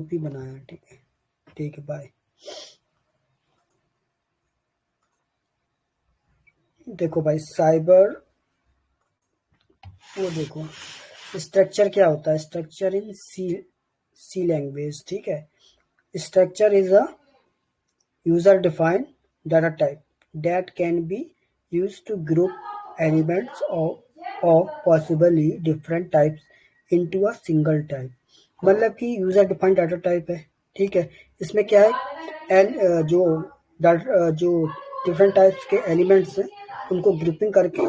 ही बनाया। ठीक है, ठीक है, बाय। देखो भाई साइबर, वो देखो स्ट्रक्चर क्या होता है। स्ट्रक्चर इन सी लैंग्वेज, ठीक है। Structure is a user defined data type that can be used to group elements of possibly different types into a single type। मतलब कि यूजर डिफाइंड डाटा टाइप है, ठीक है। इसमें क्या है, जो डिफरेंट टाइप्स के एलिमेंट्स हैं उनको ग्रुपिंग करके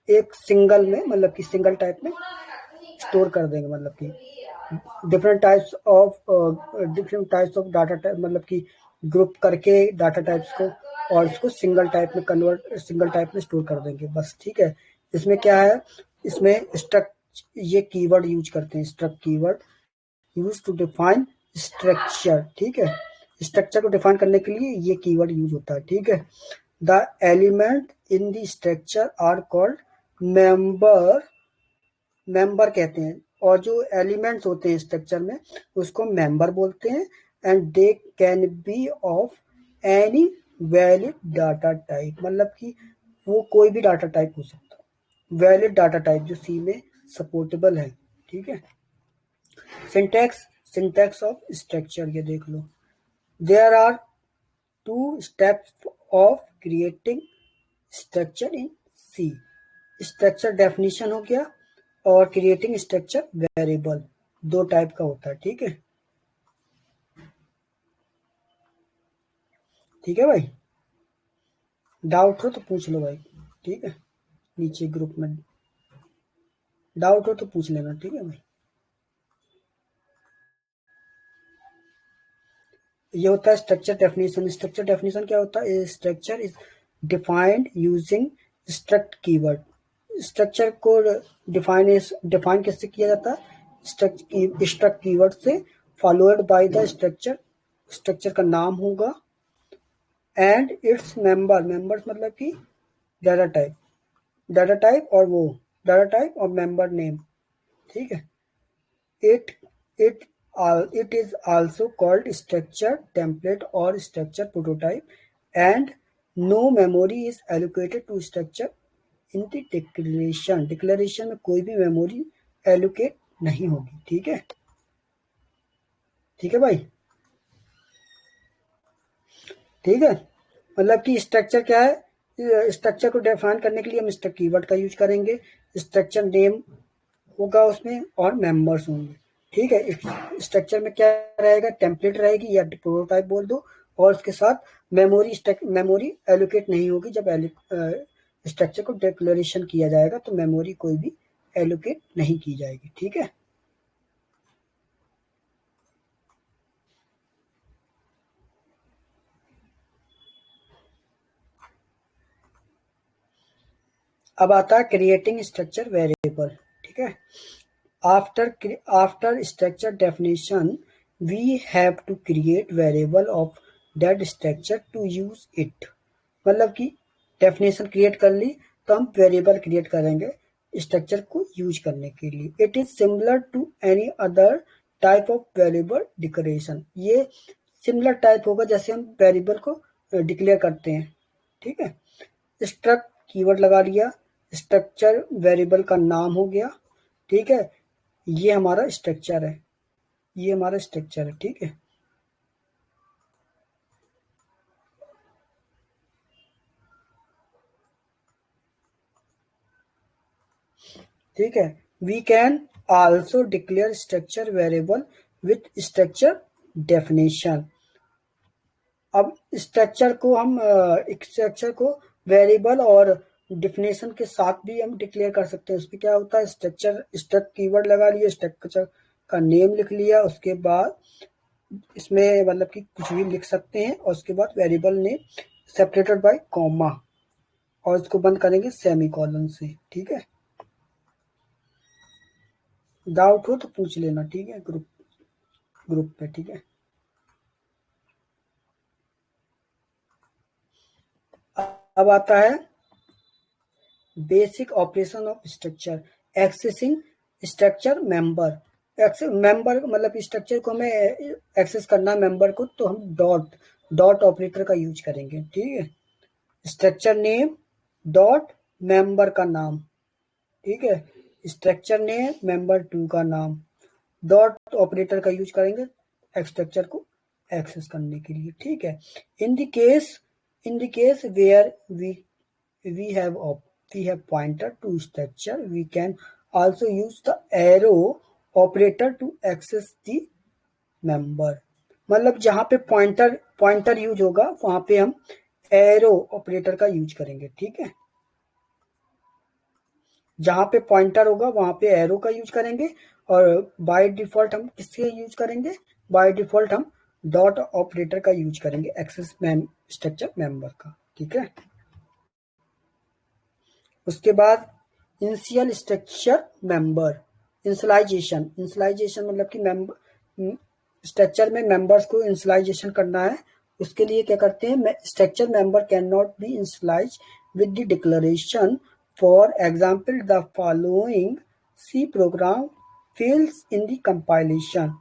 एक सिंगल में, मतलब कि सिंगल टाइप में स्टोर कर देंगे। मतलब कि different types of data type, मतलब कि ग्रुप करके डाटा टाइप्स को, और इसको सिंगल टाइप में स्टोर कर देंगे बस, ठीक है। इसमें क्या है, इसमें स्ट्रक्ट ये कीवर्ड यूज करते हैं, struct keyword use to define structure, ठीक है। स्ट्रक्चर को डिफाइन करने के लिए ये कीवर्ड यूज होता है, ठीक है। The element in the structure are called member, member कहते हैं। और जो एलिमेंट्स होते हैं स्ट्रक्चर में उसको मेंबर बोलते हैं। And they can be of any valid data type, मतलब कि वो कोई भी डाटा टाइप हो सकता है, वैलिड डाटा टाइप जो सी में सपोर्टेबल है, ठीक है। सिंटैक्स, सिंटैक्स ऑफ स्ट्रक्चर, ये देख लो। There are two steps of creating structure in C. Structure definition हो गया, और क्रिएटिंग स्ट्रक्चर वेरिएबल, दो टाइप का होता है, ठीक है। ठीक है भाई, डाउट हो तो पूछ लो भाई, ठीक है। नीचे ग्रुप में डाउट हो तो पूछ लेना, ठीक है भाई। ये होता है स्ट्रक्चर डेफिनेशन। स्ट्रक्चर डेफिनेशन क्या होता है, structure is defined using struct keyword. Structure को डिफाइन किससे किया जाता है, स्ट्रक्ट कीवर्ड से, followed by the structure, structure का नाम होगा, एंड इट्स मेंबर्स मतलब कि डाटा टाइप, और वो डाटा टाइप और मेंबर नेम, ठीक है। It it it is also called structure template or structure prototype, and no memory is allocated to structure in the declaration में कोई भी मेमोरी एलोकेट नहीं होगी, ठीक है। ठीक है भाई, ठीक है। मतलब कि स्ट्रक्चर क्या है, स्ट्रक्चर को डिफाइन करने के लिए हम स्ट्रक्ट कीवर्ड का यूज करेंगे, स्ट्रक्चर नेम होगा उसमें, और मेंबर्स होंगे, ठीक है। स्ट्रक्चर में क्या रहेगा, टेम्पलेट रहेगी या प्रोटोटाइप बोल दो, और उसके साथ मेमोरी एलोकेट नहीं होगी। जब स्ट्रक्चर को डिक्लेरेशन किया जाएगा तो मेमोरी कोई भी एलोकेट नहीं की जाएगी, ठीक है। अब आता है क्रिएटिंग स्ट्रक्चर वेरिएबल, ठीक है। After structure definition, we have to create variable of that structure to use it। मतलब कि डेफिनेशन क्रिएट कर ली तो हम वेरिएबल क्रिएट करेंगे स्ट्रक्चर को यूज करने के लिए। It is similar to any other type of variable declaration. ये सिमिलर टाइप होगा जैसे हम वेरिएबल को डिक्लेयर करते हैं, ठीक है। स्ट्रक्ट कीवर्ड लगा लिया, स्ट्रक्चर वेरिएबल का नाम हो गया, ठीक है। ये हमारा स्ट्रक्चर है, ये हमारा स्ट्रक्चर है, ठीक है। ठीक है, we can also declare structure variable with structure definition. अब स्ट्रक्चर को वेरिएबल और डेफिनेशन के साथ भी हम डिक्लेयर कर सकते हैं। उसमें क्या होता है, स्ट्रक्ट कीवर्ड लगा लिया, स्ट्रक्चर का नेम लिख लिया, उसके बाद इसमें मतलब कि कुछ भी लिख सकते हैं, और उसके बाद variable name separated by comma, और इसको बंद करेंगे सेमीकोलन से, ठीक है। डाउट हो तो पूछ लेना, ठीक है, ग्रुप पे, ठीक है। अब आता है basic operation of structure, accessing structure member. Member मतलब स्ट्रक्चर को हमें एक्सेस करना है मेंबर को, तो हम डॉट ऑपरेटर का यूज करेंगे। ठीक है, स्ट्रक्चर नेम डॉट मेंबर का नाम, ठीक है, स्ट्रक्चर नेम मेंबर टू का नाम, डॉट ऑपरेटर का यूज करेंगे स्ट्रक्चर को एक्सेस करने के लिए। ठीक है, in the case where we have we have pointer to structure, we can also use the arrow operator to access the member। मतलब जहां पे पॉइंटर यूज होगा वहां पे हम एरो ऑपरेटर का यूज करेंगे। ठीक है, जहां पे पॉइंटर होगा वहां पे एरो का यूज करेंगे, और बाय डिफॉल्ट हम किसके यूज करेंगे, बाय डिफॉल्ट हम डॉट ऑपरेटर का यूज करेंगे एक्सेस स्ट्रक्चर मेंबर का। ठीक है, उसके बाद इनिशियल स्ट्रक्चर मेंबर इंसलाइजेशन मतलब कि मेंबर स्ट्रक्चर में मेंबर्स को इंसलाइजेशन करना है। उसके लिए क्या करते हैं, structure member can not be initialise with the declaration, for example the following C program fails in the compilation.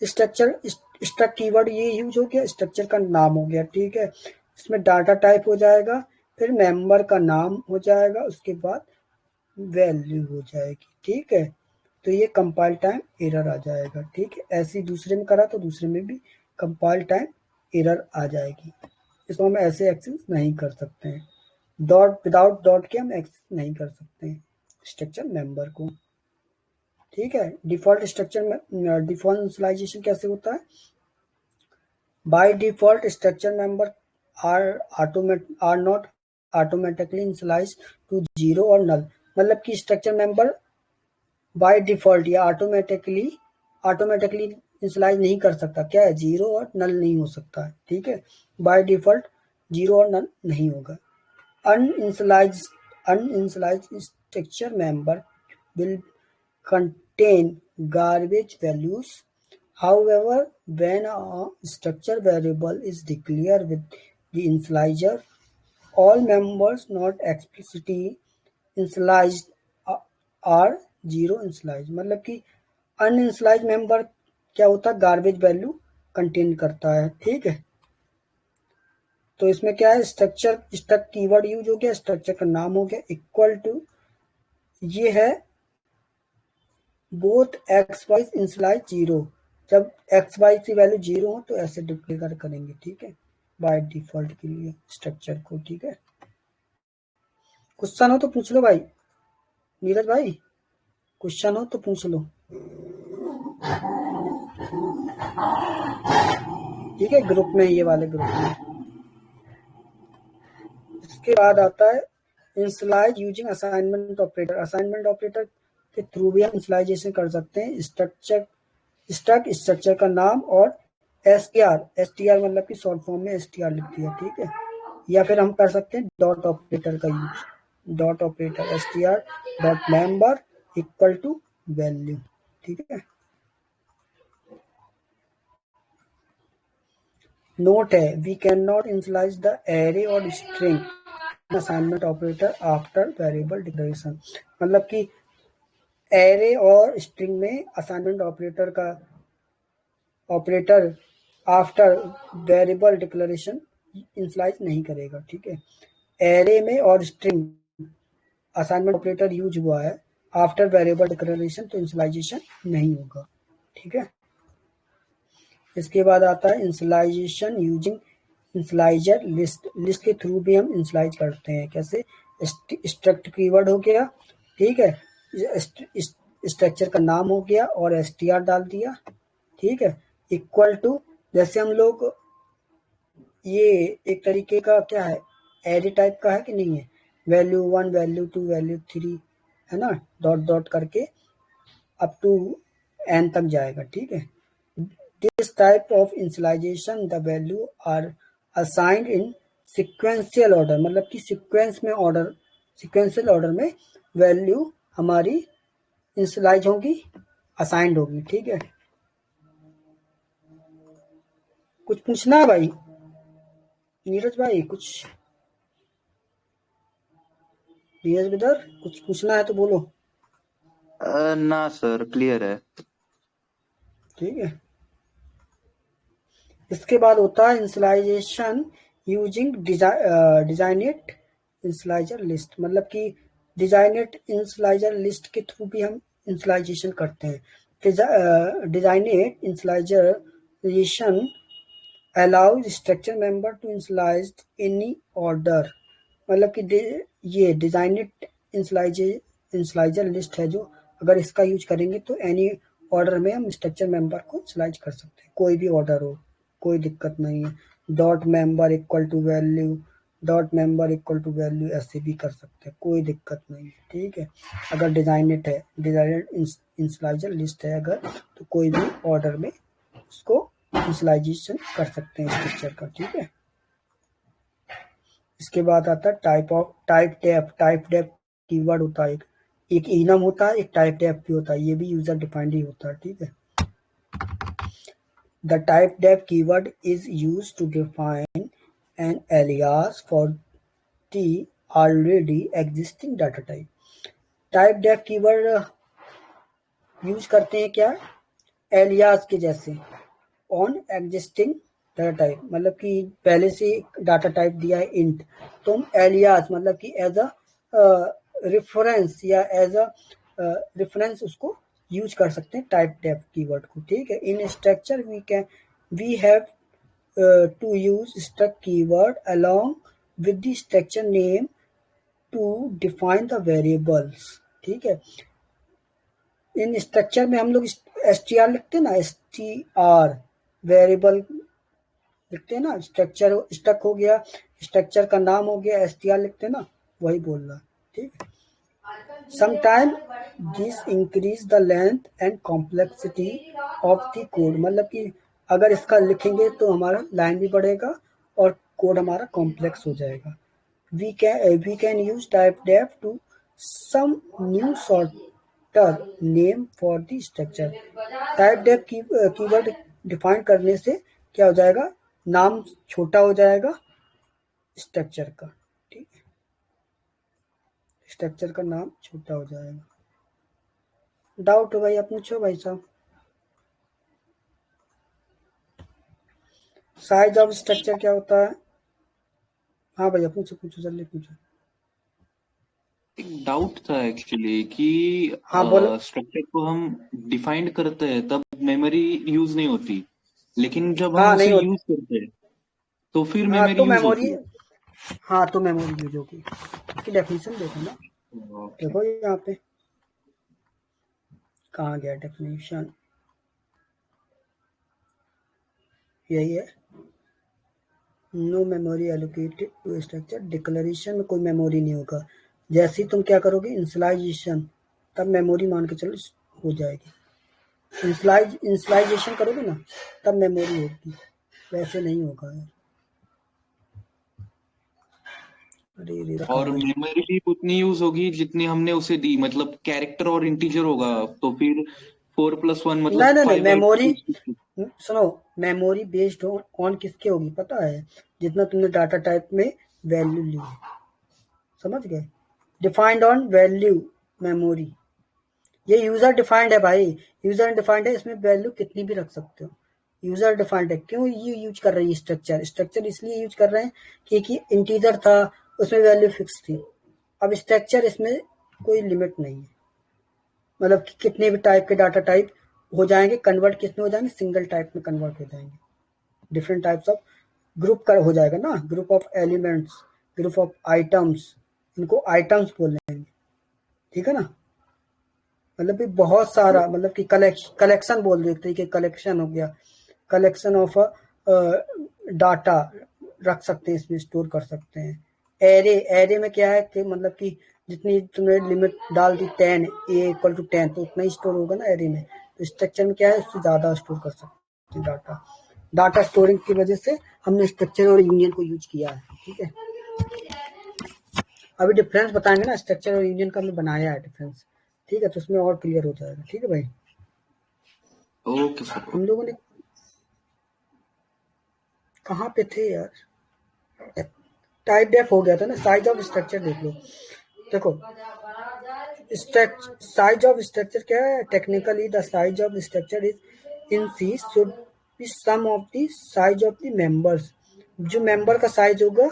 Structure struct keyword ये यूज हो गया, स्ट्रक्चर का नाम हो गया। ठीक है, इसमें डाटा टाइप हो जाएगा, फिर मेंबर का नाम हो जाएगा, उसके बाद वैल्यू हो जाएगी। ठीक है, तो ये कंपाइल टाइम एरर आ जाएगा। ठीक है, ऐसे ही दूसरे में करा तो दूसरे में भी कंपाइल टाइम एरर आ जाएगी। इसको हम ऐसे एक्सेस नहीं कर सकते हैं, डॉट विदाउट डॉट के हम एक्सेस नहीं कर सकते हैं स्ट्रक्चर मेंबर को। ठीक है, डिफॉल्ट स्ट्रक्चर में डिफॉल्ट इनिशियलाइजेशन कैसे होता है, by default structure member are not automatically initialise to zero और नल। मतलब कि स्ट्रक्चर मेंबर बाय डिफॉल्ट या ऑटोमेटिकली इनिशियलाइज नहीं कर सकता, क्या है, जीरो और नल नहीं हो सकता है। ठीक है, बाय डिफॉल्ट जीरो और नल नहीं होगा। Uninitialised structure member will contain garbage values. However, when a structure variable is declared with the initializer, all members not explicitly initialized are zero initialized। मतलब कि अनइनिशियलाइज्ड मेंबर क्या होता है, गार्बेज वैल्यू कंटेन करता है। ठीक है, तो इसमें क्या है, स्ट्रक्ट कीवर्ड यूज हो गया, स्ट्रक्चर का नाम हो गया, इक्वल टू ये है both x y initialise zero. जब एक्स वाई की वैल्यू जीरो हो तो ऐसे डिक्लेयर करेंगे। ठीक है, बाय डिफॉल्ट के लिए स्ट्रक्चर को। ठीक है, क्वेश्चन हो तो पूछ लो भाई, नीरज भाई क्वेश्चन हो तो पूछ लो। ठीक है, ग्रुप में, ये वाले ग्रुप में। इसके बाद आता है initialised using assignment operator. Assignment operator के थ्रू भी हम इंसलाइजेशन कर सकते हैं। स्ट्रक्चर का नाम और एसटीआर मतलब कि शॉर्ट फॉर्म में एसटीआर लिख दिया। ठीक है, या फिर हम कर सकते हैं डॉट ऑपरेटर का use, dot operator STR dot member equal to value. ठीक है, नोट है, we can not initialise the array और string assignment operator after variable declaration. मतलब कि एरे और स्ट्रिंग में assignment operator after variable declaration initialise नहीं करेगा। ठीक है, एरे में और स्ट्रिंग असाइनमेंट ऑपरेटर यूज हुआ है आफ्टर वेरिएबल डिक्लेरेशन, तो इनिशियलाइजेशन नहीं होगा। ठीक है, इसके बाद आता है इनिशियलाइजेशन यूजिंग इनिशियलाइजर लिस्ट के थ्रू भी हम इनिशियलाइज करते हैं। कैसे, स्ट्रक्ट कीवर्ड हो गया, ठीक है, स्ट्रक्चर का नाम हो गया और एसटीआर डाल दिया। ठीक है, इक्वल टू, जैसे हम लोग ये एक तरीके का क्या है, एरे टाइप का है कि नहीं है, वैल्यू 1 वैल्यू 2 वैल्यू 3 है ना, डॉट डॉट करके अप टू एन तक जाएगा। ठीक है, this type of initialization the value are assigned in sequential order। मतलब कि सीक्वेंशियल ऑर्डर में वैल्यू हमारी इनिशियलाइज होगी, असाइंड होगी। ठीक है, कुछ पूछना है भाई, नीरज भाई कुछ, नीरज ब्रदर कुछ पूछना है तो बोलो। ना सर, क्लियर है। ठीक है। इसके बाद होता है initialisation using designate initialiser list, मतलब कि डिजाइनेट इनिशियलाइजर लिस्ट के थ्रू भी हम इनिशियलाइजेशन करते हैं। Designate initialisation allows structure member to initialise any order, मतलब कि ये डिजाइनेट इनिशियलाइजर लिस्ट है जो, अगर इसका यूज करेंगे तो एनी ऑर्डर में हम स्ट्रक्चर मेंबर को इनिशियलाइज कर सकते हैं, कोई भी ऑर्डर हो, कोई दिक्कत नहीं है। Dot member equal to value, dot member equal to value ऐसे भी कर सकते हैं, कोई दिक्कत नहीं है। ठीक है, अगर डिजाइनेट है, डिजाइनेट इनिशियलाइजर लिस्ट है अगर, तो कोई भी ऑर्डर में उसको इनिशियलाइजेशन कर सकते हैं स्ट्रक्चर का। ठीक है। इसके बाद आता है टाइप डेफ कीवर्ड होता है, एक इनम होता है, एक टाइप डेफ भी होता है, ये भी यूजर डिफाइंड ही होता है। ठीक है। The type def keyword is used to define an alias for the already existing data type. Type def keyword use करते हैं क्या, एलियास के जैसे, ऑन एग्जिस्टिंग डाटा टाइप, मतलब कि पहले से डाटा टाइप दिया है इंट, तो हम एलियास मतलब कि एज अ रेफरेंस या एज अ रेफरेंस उसको यूज कर सकते हैं टाइप डेफ कीवर्ड को। ठीक है। In structure we have to use struct keyword along with the structure name to define the variables. ठीक है। इन स्ट्रक्चर में हम लोग str लिखते हैं ना, str वेरिएबल लिखते हैं ना, स्ट्रक्चर स्टक हो गया, स्ट्रक्चर का नाम हो गया, str लिखते हैं ना, वही बोल रहा है। ठीक। Sometime this increase the length and complexity of the code, मतलब कि अगर इसका लिखेंगे तो हमारा लाइन भी बढ़ेगा और कोड हमारा कॉम्प्लेक्स हो जाएगा। We can use type def to some new sorter name for the structure. Type def keyword define करने से क्या हो जाएगा, नाम छोटा हो जाएगा स्ट्रक्चर का। ठीक है, स्ट्रक्चर का नाम छोटा हो जाएगा। डाउट हो भैया, पूछो भाई साहब। साइज ऑफ स्ट्रक्चर क्या होता है? हाँ भैया, पूछो पूछो, जल्दी पूछो। एक डाउट था एक्चुअली कि हाँ बोलो। स्ट्रक्चर को हम डिफाइंड करते हैं तब मेमोरी यूज नहीं होती, लेकिन जब हम हाँ उसे नहीं होती। यूज करते हैं तो फिर हाँ मेमोरी तो यूज मेमोरी, होती है। हाँ तो मेमोरी यूज होगी। इसकी डेफिनेशन देखो ना, ओके। देखो यहाँ पे कहाँ गया डेफिनेशन, यही है। No memory allocated to structure, declaration में कोई मेमोरी नहीं होगा। जैसे ही तुम क्या करोगे इनिशियलाइजेशन, तब मेमोरी मान के चलो हो जाएगी। इनिशियलाइजेशन करोगे ना, तब मेमोरी होगी, वैसे नहीं होगा यार। अरे रे रखा और भाई। मेमोरी भी उतनी यूज होगी जितनी हमने उसे दी, मतलब कैरेक्टर और इंटीजर होगा तो फिर 4+1 नहीं मतलब नहीं नहीं, 5/2 मेमोरी सुनो, मेमोरी बेस्ड ऑन किसके होगी पता है, जितना तुमने डाटा टाइप में वैल्यू ली है, समझ गए। डिफाइंड ऑन वैल्यू मेमोरी, ये यूजर डिफाइंड है भाई, यूजर डिफाइंड है, इसमें वैल्यू कितनी भी रख सकते हो। यूजर डिफाइंड है, क्यों ये यूज कर रही है स्ट्रक्चर, स्ट्रक्चर इसलिए यूज कर रहे हैं क्योंकि इंटीजर था, उसमें वैल्यू फिक्स थी। अब स्ट्रक्चर इसमें कोई लिमिट नहीं है, मतलब कि कितने भी टाइप के डाटा टाइप हो जाएंगे, कन्वर्ट कितने हो जाएंगे, सिंगल टाइप में कन्वर्ट हो जाएंगे। डिफरेंट टाइप्स ऑफ ग्रुप का हो जाएगा ना, group of elements, group of items, इनको आइटम्स बोलेंगे। ठीक है ना, मतलब कि बहुत सारा, मतलब कि कलेक्शन बोल देते कि कलेक्शन हो गया, कलेक्शन ऑफ डाटा रख सकते हैं, इसमें स्टोर कर सकते हैं। एरे, एरे में क्या है कि मतलब कि जितनी तुमने लिमिट डाल दी 10, ए इक्वल टू 10, तो उतना ही स्टोर होगा ना एरे में। तो स्ट्रक्चर में क्या है, उससे ज्यादा स्टोर कर सकते हैं डाटा। डाटा स्टोरिंग की वजह से हमने स्ट्रक्चर और यूनियन को यूज किया है। ठीक है, अभी डिफरेंस बताएंगे ना, स्ट्रक्चर और यूनियन का हमने बनाया है डिफरेंस। ठीक है, तो उसमें और क्लियर हो जाएगा। ठीक है भाई, ओके सर। हम लोगों ने कहाँ पे थे यार, टाइप डेफ हो गया था ना, साइज ऑफ स्ट्रक्चर देख लो। देखो साइज ऑफ स्ट्रक्चर क्या है? Technically the size of structure is in C should be sum of the size of the members. जो मेंबर का साइज होगा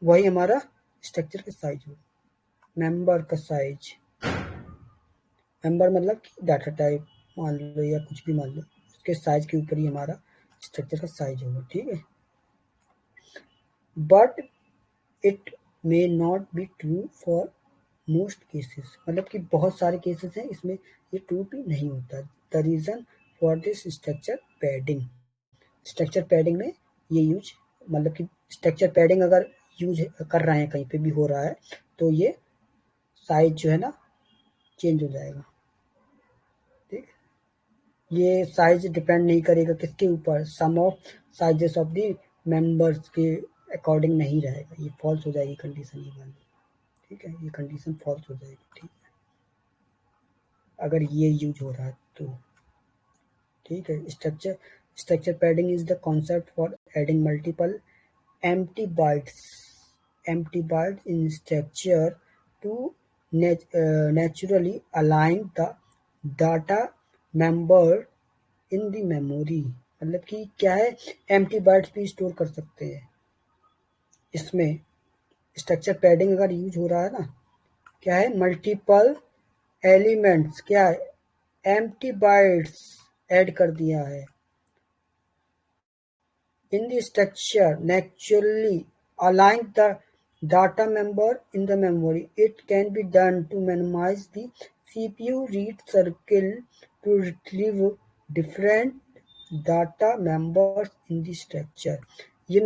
वही हमारा स्ट्रक्चर का साइज होगा। मेंबर का साइज, मेंबर मतलब कि डाटा टाइप मान लो या कुछ भी मान लो, उसके साइज के ऊपर ही हमारा स्ट्रक्चर का साइज होगा। ठीक है, but it may not be true for most cases, मतलब कि बहुत सारे केसेस हैं इसमें ये ट्रू भी नहीं होता। The reason for this structure padding, structure padding में ये यूज, मतलब कि स्ट्रक्चर पैडिंग अगर यूज कर रहे हैं कहीं पे भी हो रहा है तो ये साइज जो है ना चेंज हो जाएगा। ठीक, ये साइज डिपेंड नहीं करेगा किसके ऊपर, sum of sizes of the members के अकॉर्डिंग नहीं रहेगा। ये फॉल्स हो जाएगी कंडीशन ये वाली। ठीक है, ये कंडीशन फॉल्स हो जाएगी। ठीक है, अगर ये यूज हो रहा है तो। ठीक है, structure padding is the concept for adding multiple empty bytes in structure to naturally align the data member in the memory। मतलब कि क्या है, empty bytes भी स्टोर कर सकते हैं इसमें। स्ट्रक्चर पैडिंग अगर यूज हो रहा है ना, क्या है, मल्टीपल एलिमेंट्स, क्या है, empty bytes ऐड कर दिया है in the structure naturally align the data member in the memory. It can be done to minimize the CPU read cycle to retrieve different data members in the structure। ये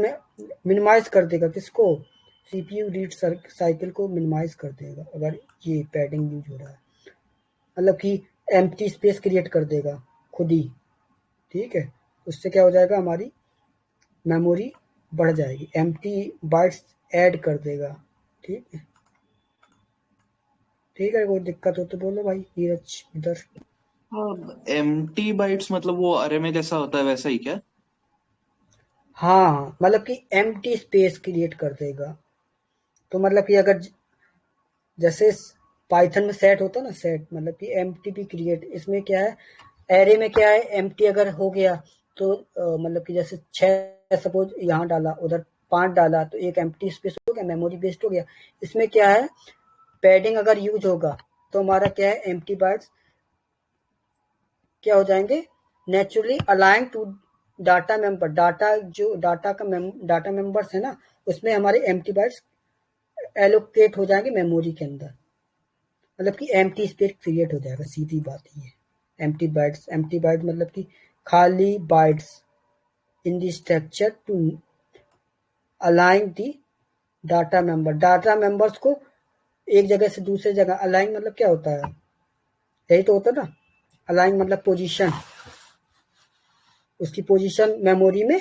minimise कर देगा किसको, CPU read cycle को minimise कर देगा अगर ये padding use हो रहा है। मतलब कि एम्प्टी स्पेस क्रिएट कर देगा खुद ही। ठीक है, उससे क्या हो जाएगा, हमारी मेमोरी बढ़ जाएगी, एम्प्टी बाइट्स ऐड कर देगा। ठीक है, ठीक है, कोई दिक्कत हो तो बोलो भाई नीरज इधर। एम्प्टी बाइट्स मतलब वो अरे में जैसा होता है वैसा ही क्या? हाँ, मतलब कि एम्प्टी स्पेस क्रिएट कर देगा। तो मतलब कि अगर जैसे पाइथन में सेट होता है ना, सेट मतलब कि एम्प्टी भी क्रिएट, इसमें क्या है, एरे में क्या है, एम्प्टी अगर हो गया तो मतलब कि जैसे 6 सपोज यहाँ डाला, उधर 5 डाला, तो एक एम्प्टी स्पेस हो गया, मेमोरी बेस्ड हो गया। इसमें क्या है, पैडिंग अगर यूज होगा तो हमारा क्या है, एम्प्टी बाइट्स क्या हो जाएंगे, naturally align to data member. Data जो डाटा मेंबर्स है ना, उसमें हमारे एम्प्टी बाइट्स एलोकेट हो जाएंगे मेमोरी के अंदर। मतलब कि एम्प्टी स्पेस क्रिएट हो जाएगा, सीधी बात ये। एम्प्टी बाइट्स मतलब कि खाली bytes in the structure to align the data members को एक जगह से दूसरे जगह। अलाइन मतलब क्या होता है, यही तो होता है ना, अलाइन मतलब पोजीशन, उसकी पोजीशन मेमोरी में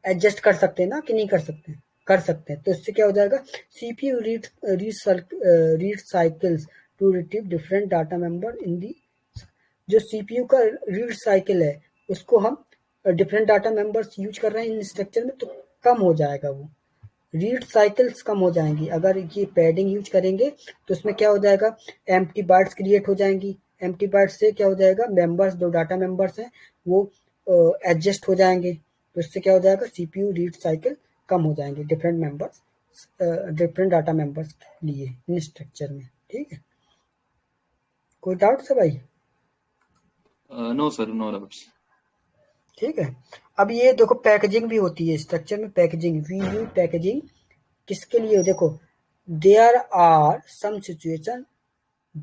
एडजस्ट कर सकते हैं ना, कि नहीं कर सकते, कर सकते हैं। तो इससे क्या हो जाएगा, CPU read cycles to retrieve different data member in the. जो सीपीयू का रीड साइकिल है उसको हम डिफरेंट डाटा मेंबर्स यूज कर रहे हैं इन स्ट्रक्चर में, तो कम हो जाएगा, वो रीड साइकिल्स कम हो जाएंगी। अगर ये पैडिंग यूज करेंगे तो उसमें क्या हो जाएगा, एम्प्टी बाइट्स क्रिएट हो जाएंगी। एम्प्टी बाइट्स से क्या हो जाएगा, मेंबर्स, जो डाटा मेंबर्स हैं वो एडजस्ट हो जाएंगे। तो इससे क्या हो जाएगा, सीपीयू रीड साइकिल कम हो जाएंगे डिफरेंट डाटा मेंबर्स के लिए इन स्ट्रक्चर में। ठीक है, कोई डाउट है भाई? No sir, no doubts. ठीक है, अब ये देखो पैकेजिंग भी होती है स्ट्रक्चर में। पैकेजिंग, वी यूज पैकेजिंग किसके लिए, देखो, there are some situation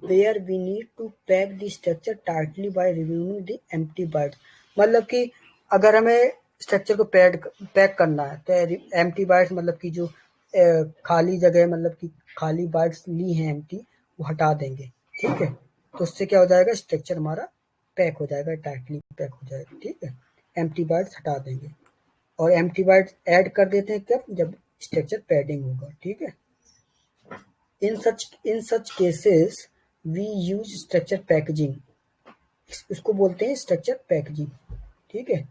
where we need to pack the structure tightly by removing the empty bytes. मतलब कि अगर हमें स्ट्रक्चर को पैक करना है तो एम्प्टी बाइट्स मतलब कि जो खाली जगह, मतलब कि खाली बाइट्स ली हैं एम्प्टी, वो हटा देंगे। ठीक है, तो उससे क्या हो जाएगा, स्ट्रक्चर हमारा पैक हो जाएगा, टाइटली पैक हो जाएगा। ठीक है, एम्प्टी बाइट्स हटा देंगे और एम्प्टी बाइट्स ऐड कर देते हैं कब, जब स्ट्रक्चर पैडिंग होगा। ठीक है, in such cases we use structure packaging, इसको बोलते हैं स्ट्रक्चर पैकेजिंग। ठीक है,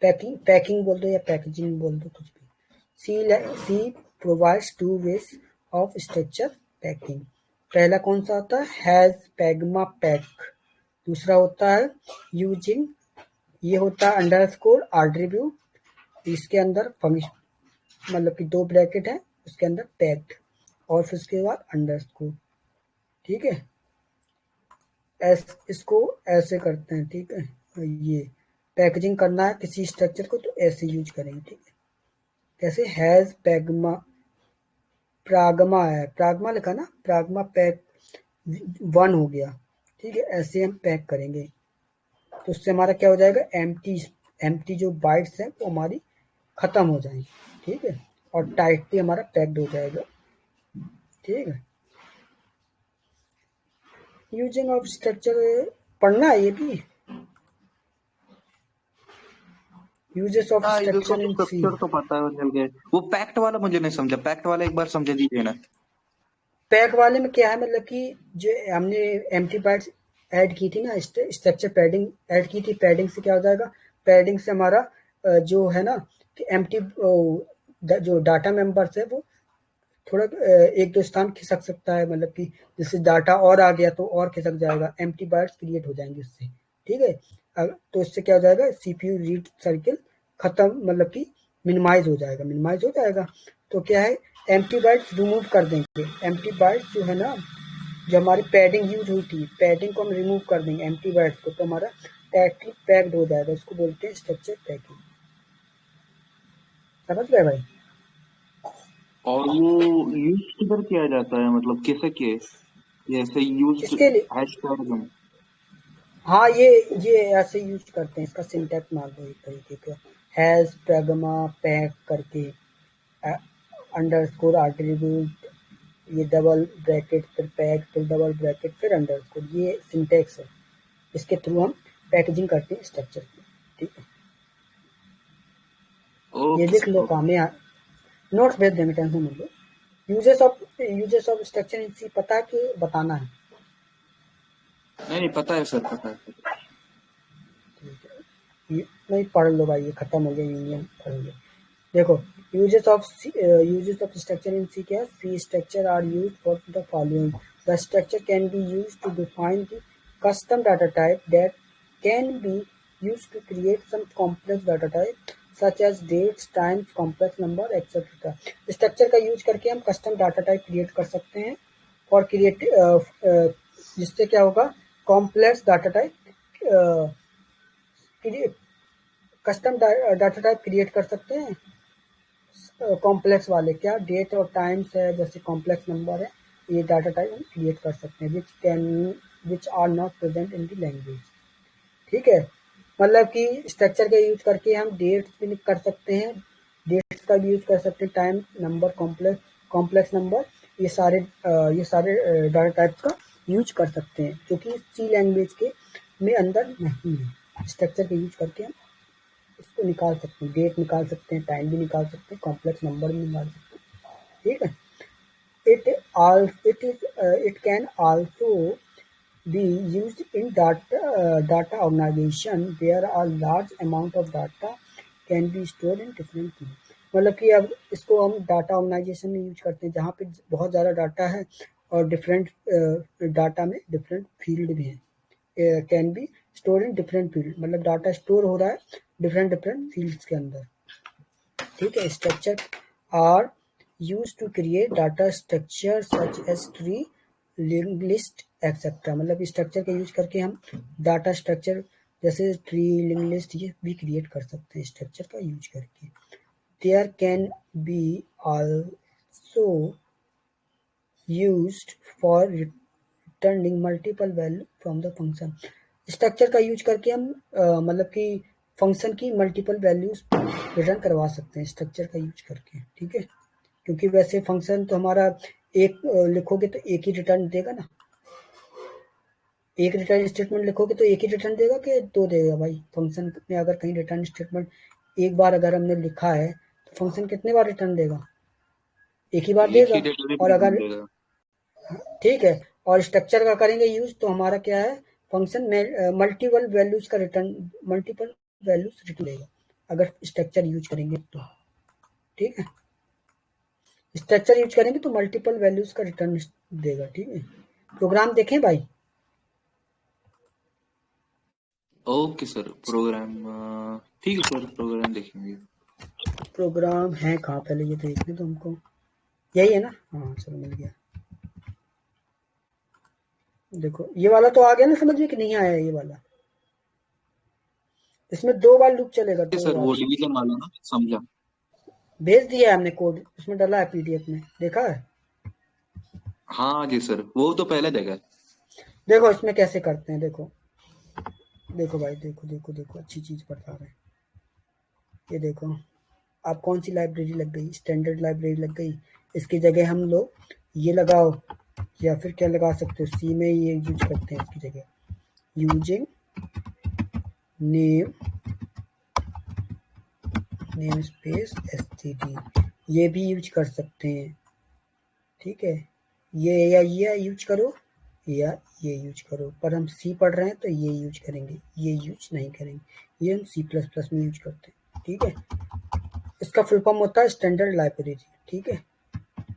पैकिंग बोल दो या पैकेजिंग बोल दो, कुछ भी। C provides 2 ways of structure packing. पहला कौन सा होता है, हैज पैगमा पैक। दूसरा होता है यूजिंग, ये होता है अंडरस्कोर आर्ट्रीब्यूट, इसके अंदर फंक्शन मतलब कि 2 ब्रैकेट है, उसके अंदर पैक्ड और फिर उसके बाद अंडरस्कोर। ठीक है, इसको ऐसे करते हैं। ठीक है, ये पैकेजिंग करना है किसी स्ट्रक्चर को तो ऐसे यूज करेंगे। ठीक है, जैसे हैज पैगमा, प्रागमा है, प्रागमा लिखा ना, प्रागमा पैक 1 हो गया। ठीक है, ऐसे हम पैक करेंगे तो उससे हमारा क्या हो जाएगा, एम्प्टी जो बाइट्स हैं वो हमारी खत्म हो जाएंगी। ठीक है, और टाइटली हमारा पैक्ड हो जाएगा। ठीक है, यूजिंग ऑफ स्ट्रक्चर पढ़ना है ये भी, यूजेस ऑफ हाँ, use structure of in C. Structure तो पता है, चल गए। वो पैक्ट वाला मुझे नहीं समझा, पैक्ट वाला एक बार समझा दीजिए ना। पैक वाले में क्या है, मतलब कि जो हमने एम्प्टी बाइट्स ऐड की थी ना, स्ट्रक्चर पैडिंग ऐड की थी, पैडिंग से क्या हो जाएगा, पैडिंग से हमारा जो है ना कि एम्प्टी जो डाटा मेंबर्स है वो थोड़ा एक दो स्थान खिसक सकता है, मतलब कि जैसे डाटा और आ गया तो और खिसक जाएगा, एम्प्टी बाइट्स क्रिएट हो जाएंगे इससे। ठीक है, तो इससे क्या हो जाएगा, सीपीयू रीड सर्किल खत्म, मतलब कि मिनिमाइज हो जाएगा। तो क्या है, एम्प्टी बाइट्स रिमूव कर देंगे, एम्प्टी बाइट्स जो है ना, जो हमारी पैडिंग यूज हुई थी, पैडिंग को हम रिमूव कर देंगे एम्प्टी बाइट्स को, तो हमारा टाइटली पैक्ड हो जाएगा, उसको बोलते हैं स्ट्रक्चर पैकिंग। समझ गए भाई? और वो यूज किधर किया जाता है, मतलब कैसे किए, जैसे यूज्ड इसके लिए हैशटैग में। हाँ, ये ऐसे यूज करते हैं, इसका सिंटैक्स मान लो एक तरीके का, हैज प्रगमा पैक करके अंडरस्कोर एट्रीब्यूट, ये डबल ब्रैकेट फिर पैक फिर डबल ब्रैकेट फिर अंडरस्कोर, ये सिंटैक्स है, इसके थ्रू हम पैकेजिंग करते हैं स्ट्रक्चर की। ठीक है, ये ओके लिख लो, ओके। काम में नोट्स भेज देंगे, टेंशन मत लो। यूजेस ऑफ स्ट्रक्चर इन सी पता है कि बताना है? नहीं नहीं, पता है सर, पता है। ठीक है, नहीं पढ़ लो भाई, ये खत्म हो गया, यूनियन पढ़ लो। देखो, uses of structure in C क्या है, C structure are use for the following, the structure can be use to define the custom data type that can be use to create some complex data type such as dates times complex number etcetera. Structure का use करके हम custom data type create कर सकते हैं, और create जिससे क्या होगा, complex data type, custom data type create कर सकते हैं। कॉम्प्लेक्स वाले क्या, डेट और टाइम्स है, जैसे कॉम्प्लेक्स नंबर है, ये डाटा टाइप हम क्रिएट कर सकते हैं, which are not present in the language. ठीक है, मतलब कि स्ट्रक्चर का यूज करके हम डेट्स भी कर सकते हैं, डेट्स का भी यूज कर सकते हैं, टाइम नंबर, कॉम्प्लेक्स नंबर, ये सारे डाटा टाइप्स का यूज कर सकते हैं, जो कि सी लैंग्वेज के में अंदर नहीं है। स्ट्रक्चर का यूज करके हम इसको निकाल सकते हैं, डेट निकाल सकते हैं, टाइम भी निकाल सकते हैं, कॉम्प्लेक्स नंबर भी निकाल सकते हैं। ठीक है, it can also be used in data organization where a large amount of data can be stored in different fields। मतलब कि अब इसको हम डाटा ऑर्गेनाइजेशन में यूज करते हैं, जहाँ पे बहुत ज़्यादा डाटा है और डिफरेंट डाटा में डिफरेंट फील्ड भी है, can be store in different field, मतलब डाटा स्टोर हो रहा है डिफरेंट डिफरेंट फील्ड्स के अंदर। ठीक है, structure are use to create data structure such as tree, link list etcetera, मतलब स्ट्रक्चर का यूज करके हम डाटा स्ट्रक्चर जैसे ट्री, लिंक लिस्ट, ये भी क्रिएट कर सकते हैं स्ट्रक्चर का यूज करके। There can be also used for returning multiple value from the function. Structure का यूज करके हम मतलब कि फंक्शन की मल्टीपल वैल्यूज रिटर्न करवा सकते हैं स्ट्रक्चर का यूज करके। ठीक है, क्योंकि वैसे फंक्शन तो हमारा एक लिखोगे तो एक ही रिटर्न देगा ना, एक रिटर्न स्टेटमेंट लिखोगे तो एक ही रिटर्न देगा कि दो देगा भाई। फंक्शन में अगर कहीं रिटर्न स्टेटमेंट एक बार अगर हमने लिखा है तो फंक्शन कितने बार रिटर्न देगा, एक ही बार एक ही देगा। डेटा और रिप्रेजेंट अगर देगा। ठीक है, और स्ट्रक्चर का करेंगे यूज तो हमारा क्या है, फंक्शन में मल्टीपल वैल्यूज का रिटर्न, मल्टीपल वैल्यूज रिटर्न देगा अगर स्ट्रक्चर यूज करेंगे तो। ठीक है, स्ट्रक्चर यूज करेंगे तो मल्टीपल वैल्यूज का रिटर्न देगा। ठीक है, प्रोग्राम देखें भाई? ओके सर, प्रोग्राम ठीक है सर, प्रोग्राम देखेंगे। प्रोग्राम है कहाँ, पहले ये देखने तो हमको, यही है ना? हाँ चलो मिल गया। देखो ये वाला तो आ गया ना समझ में कि नहीं आया ये वाला? इसमें 2 बार लूप चलेगा, 2 सर वो बार। डिवीजन वाला ना, समझा। भेज दिया है हमने कोड, उसमें डाला है पीडीएफ में, देखा है? हाँ जी सर, वो तो पहले देखा है। देखो इसमें कैसे करते हैं, देखो देखो भाई, देखो देखो देखो, अच्छी चीज बता रहे हैं। ये देखो, आप कौन सी लाइब्रेरी लग गई, स्टैंडर्ड लाइब्रेरी लग गई। इसकी जगह हम लोग ये लगाओ, या फिर क्या लगा सकते हो, सी में ये यूज करते हैं इसकी जगह, using name name space STD, ये भी यूज कर सकते हैं। ठीक है, ये या ये यूज करो या ये यूज करो, पर हम सी पढ़ रहे हैं तो ये यूज करेंगे, ये यूज नहीं करेंगे। ये हम सी प्लस प्लस में यूज करते हैं। ठीक है, इसका फुल फॉर्म होता है स्टैंडर्ड लाइब्रेरी। ठीक है,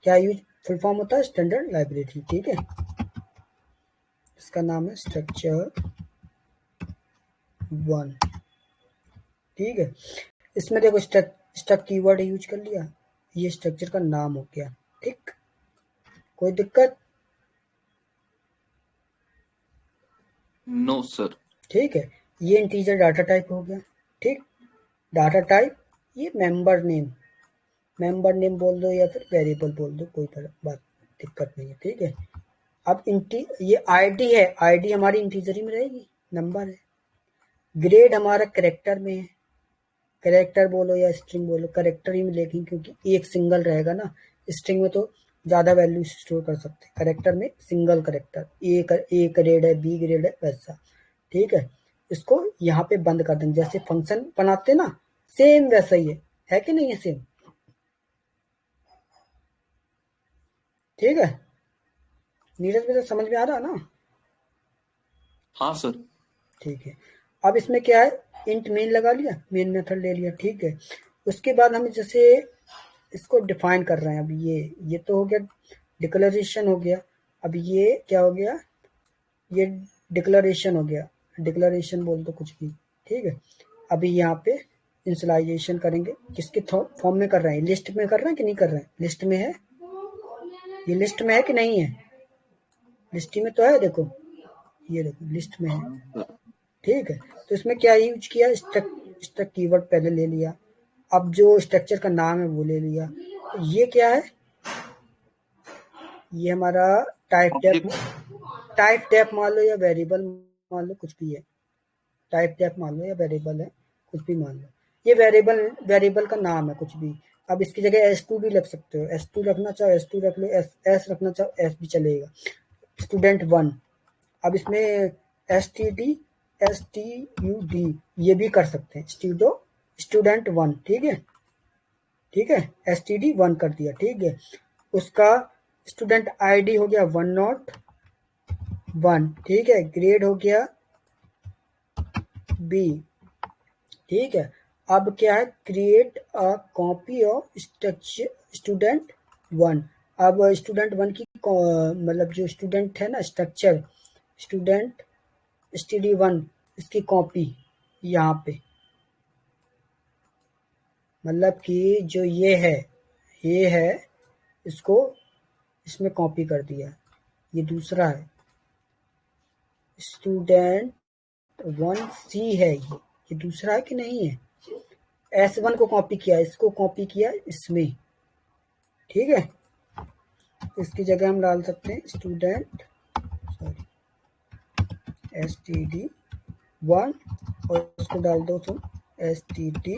क्या यूज फुल फॉर्म होता है स्टैंडर्ड लाइब्रेरी। ठीक है, इसका नाम है स्ट्रक्चर 1। ठीक है, इसमें देखो स्ट्रक्ट कीवर्ड यूज कर लिया, ये स्ट्रक्चर का नाम हो गया। ठीक, कोई दिक्कत? No sir. ठीक है, ये इंटीजर डाटा टाइप हो गया। ठीक, डाटा टाइप, ये मेंबर नेम बोल दो या फिर वेरिएबल बोल दो, कोई बात दिक्कत नहीं है। ठीक है, अब ये आईडी है, आईडी हमारी इंटीजर ही में रहेगी, नंबर है। ग्रेड हमारा करेक्टर में है, करेक्टर बोलो या स्ट्रिंग बोलो, करेक्टर ही मिलेगी क्योंकि एक सिंगल रहेगा ना। स्ट्रिंग में तो ज्यादा वैल्यू स्टोर कर सकते हैं, करेक्टर में सिंगल करेक्टर, ए ग्रेड है, बी ग्रेड है, वैसा। ठीक है, इसको यहाँ पे बंद कर देंगे, जैसे फंक्शन बनाते ना, सेम वैसा ही है कि नहीं है? सेम। ठीक है, नीरज में तो समझ में आ रहा ना? हाँ सर। ठीक है, अब इसमें क्या है, इंट मेन लगा लिया, मेन मेथड ले लिया। ठीक है, उसके बाद हम जैसे इसको डिफाइन कर रहे हैं। अब ये तो हो गया, डिक्लेरेशन हो गया। अब ये क्या हो गया, ये डिक्लेरेशन हो गया, डिक्लेरेशन बोल दो कुछ भी। ठीक है, अभी यहाँ पे इनिशियलाइजेशन करेंगे, किसके फॉर्म में कर रहे हैं, लिस्ट में कर रहे हैं कि नहीं कर रहे हैं? लिस्ट में है, ये लिस्ट में है कि नहीं है? लिस्ट में तो है, देखो ये देखो लिस्ट में है। हाँ सर। ठीक है, तो इसमें क्या यूज किया, स्ट्रक्ट कीवर्ड पहले ले लिया, अब जो स्ट्रक्चर का नाम है वो ले लिया। ये क्या है, ये हमारा ऑब्जेक्ट। टाइप डेफ मान लो या वेरिएबल मान लो, कुछ भी है। टाइप डेफ मान लो या वेरिएबल है, कुछ भी मान लो। ये वेरिएबल का नाम है कुछ भी। अब इसकी जगह S2 भी रख सकते हो, S2 रखना चाहो S2 रख लो, S रखना चाहो S भी चलेगा। स्टूडेंट 1, अब इसमें STD ये भी कर सकते हैं, स्टूडेंट 1। ठीक है, ठीक है, STD 1 कर दिया। ठीक है, उसका स्टूडेंट आईडी हो गया 101। ठीक है, ग्रेड हो गया B। ठीक है, अब क्या है, create a copy of student 1। अब स्टूडेंट 1 की मतलब जो स्टूडेंट है ना, स्ट्रक्चर स्टूडेंट STD 1, इसकी कॉपी यहाँ पे, मतलब कि जो ये है, इसको इसमें कॉपी कर दिया। ये दूसरा है, स्टूडेंट 1C है, ये दूसरा है कि नहीं है? S1 को कॉपी किया, इसको कॉपी किया इसमें। ठीक है, इसकी जगह हम डाल सकते हैं स्टूडेंट STD 1, और इसको डाल दो तुम STD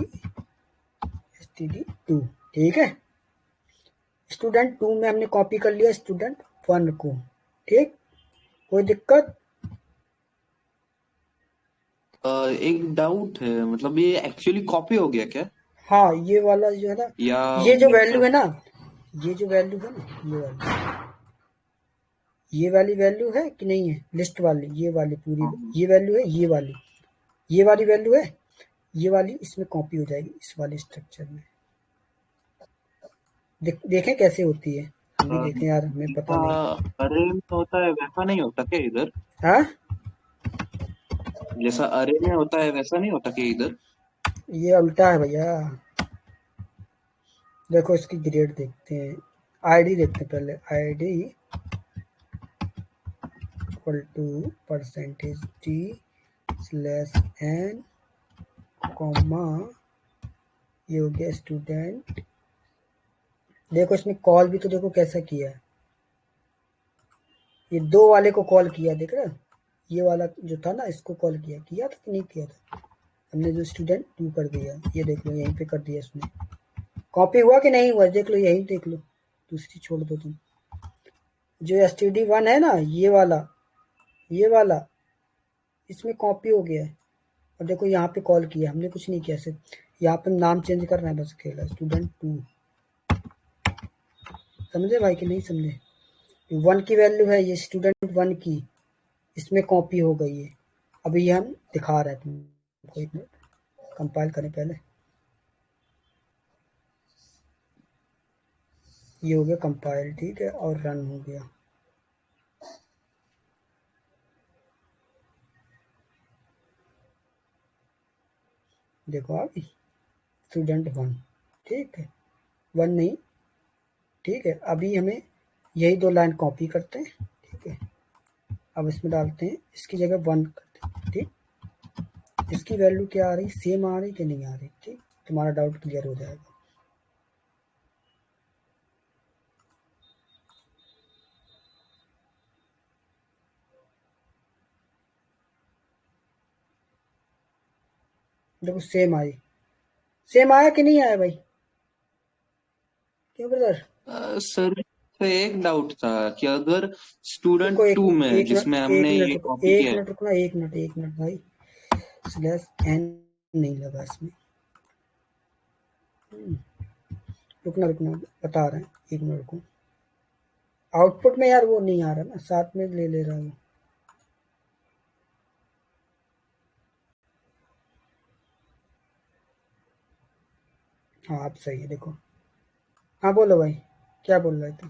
2। ठीक है, स्टूडेंट 2 में हमने कॉपी कर लिया स्टूडेंट 1 को। ठीक, कोई दिक्कत? एक डाउट है, मतलब ये एक्चुअली कॉपी हो गया क्या, हाँ, ये वाला जो है ना, या ये जो वैल्यू है मतलब? ना, ये जो वैल्यू है ना, ये वाली वैल्यू है कि नहीं है, लिस्ट वाली, ये वाली पूरी, हाँ। ये वैल्यू है, ये वाली वैल्यू है, ये वाली इसमें कॉपी हो जाएगी, इस वाले स्ट्रक्चर में। देखें कैसे होती है। हम भी देखें यार, हमें पता नहीं। अरे में होता है वैसा नहीं होता क्या इधर? हाँ, जैसा अरे में होता है वैसा नहीं होता क्या इधर? ये उल्टा है भैया। देखो इसकी ग्रेड देखते हैं, आईडी देखते हैं पहले। ID equal to percentage T slash N comma, ये हो गया स्टूडेंट। देखो इसमें कॉल भी तो देखो कैसा किया है, ये दो वाले को कॉल किया, देख रहे हो? ये वाला जो था ना, इसको कॉल किया किया था कि नहीं किया था? हमने जो स्टूडेंट टू कर दिया, ये देख लो यहीं पे कर दिया इसने। कॉपी हुआ कि नहीं हुआ देख लो, यहीं देख लो, दूसरी छोड़ दो तुम। जो std1 है ना, ये वाला इसमें कॉपी हो गया है। और देखो यहाँ पे कॉल किया, हमने कुछ नहीं किया, सिर्फ यहाँ पे नाम चेंज करना है बस अकेला, स्टूडेंट टू। समझे भाई कि नहीं समझे? 1 की वैल्यू है ये, स्टूडेंट 1 की, इसमें कॉपी हो गई है। अभी ये हम दिखा रहे हैं तुमको, एक मिनट कंपाइल करें पहले। ये हो गया कंपाइल, ठीक है, और रन हो गया। देखो आप, स्टूडेंट 1, ठीक है, 1 नहीं, ठीक है। अभी हमें यही 2 लाइन कॉपी करते हैं, ठीक है। अब इसमें डालते हैं, इसकी जगह 1 करते हैं, ठीक। इसकी वैल्यू क्या आ रही, सेम आ रही कि नहीं आ रही, ठीक। तुम्हारा डाउट क्लियर हो जाएगा। देखो सेम आया कि नहीं आया भाई? क्यों ब्रदर? सर एक डाउट था कि अगर स्टूडेंट रुको, एक टू में एक मिनट जिसमें एक हमने मिनट ये रुको, कॉपी एक किया है, मिनट रुकना, एक मिनट भाई। स्लैश एन नहीं लगा इसमें। रुकना बता रहे हैं, एक मिनट रुको। आउटपुट में यार वो नहीं आ रहा ना, साथ में ले रहा हूँ। हाँ आप सही है, देखो। हाँ बोलो भाई, क्या बोल रहे थे?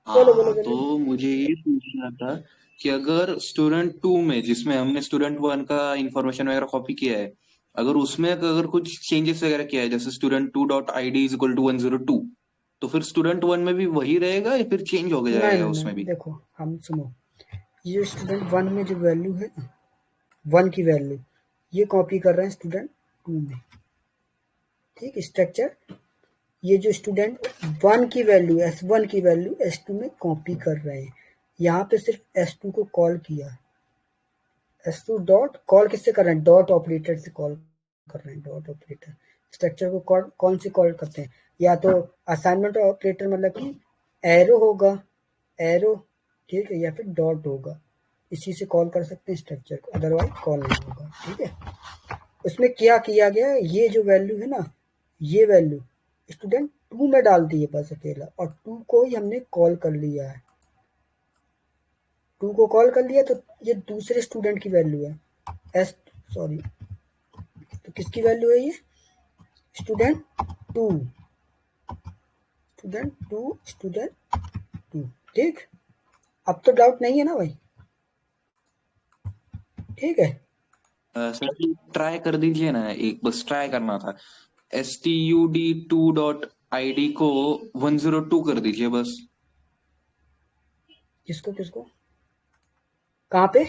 बोलो तो जल्दी। मुझे ये पूछना था कि अगर स्टूडेंट टू में जिसमें हमने स्टूडेंट वन का इंफॉर्मेशन वगैरह कॉपी किया है, अगर उसमें अगर कुछ चेंजेस वगैरह किया है, जैसे student two dot I D is equal to 102, तो फिर स्टूडेंट वन में भी वही रहेगा या फिर चेंज हो नहीं जाएगा नहीं उसमें नहीं, भी? देखो हम सुनो, ये स्टूडेंट 1 में जो वैल्यू है ना, 1 की वैल्यू, ये कॉपी कर रहे हैं स्टूडेंट 2 में, ठीक। स्ट्रक्चर, ये जो स्टूडेंट 1 की वैल्यू, S1 की वैल्यू S2 में कॉपी कर रहे हैं। यहाँ पे सिर्फ S2 को कॉल किया, S2 डॉट कॉल किससे कर रहे हैं, डॉट ऑपरेटर से कॉल कर रहे हैं, डॉट ऑपरेटर। स्ट्रक्चर को कौन से कॉल करते हैं, या तो असाइनमेंट ऑपरेटर, मतलब कि एरो होगा, एरो, ठीक है, या फिर डॉट होगा। इसी से कॉल कर सकते हैं स्ट्रक्चर को, अदरवाइज कॉल नहीं होगा, ठीक है। उसमें क्या किया गया है, ये जो वैल्यू है ना, ये वैल्यू स्टूडेंट 2 में डाल दी है बस अकेला, और 2 को ही हमने कॉल कर लिया है। 2 को कॉल कर लिया तो ये दूसरे स्टूडेंट की वैल्यू है, एस, सॉरी, तो किसकी वैल्यू है ये, स्टूडेंट 2, स्टूडेंट 2, ठीक। अब तो डाउट नहीं है ना भाई, ठीक है। सर ट्राई कर दीजिए ना, एक बस ट्राई करना था। stud2.id को 102 कर दीजिए बस। किसको कहाँ पे?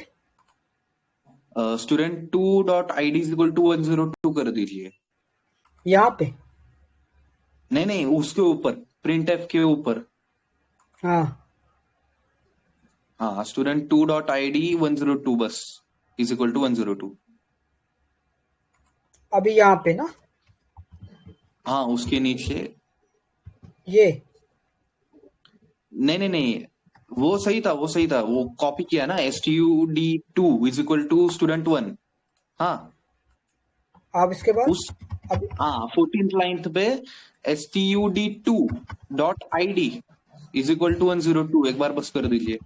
Student two dot I D is equal to 102 कर दीजिए। यहाँ पे? नहीं नहीं, उसके ऊपर, प्रिंट एफ के ऊपर। हाँ, हाँ, student two dot I D 102 बस इज इक्वल टू 102। अभी यहाँ पे ना, हाँ, उसके नीचे। ये नहीं, वो सही था, वो कॉपी किया ना, stud2 is equal to student one. हाँ, अब इसके बाद, उस, अब हाँ 14th लाइन पे stud2.id इज इक्वल टू 102 एक बार बस कर दीजिए।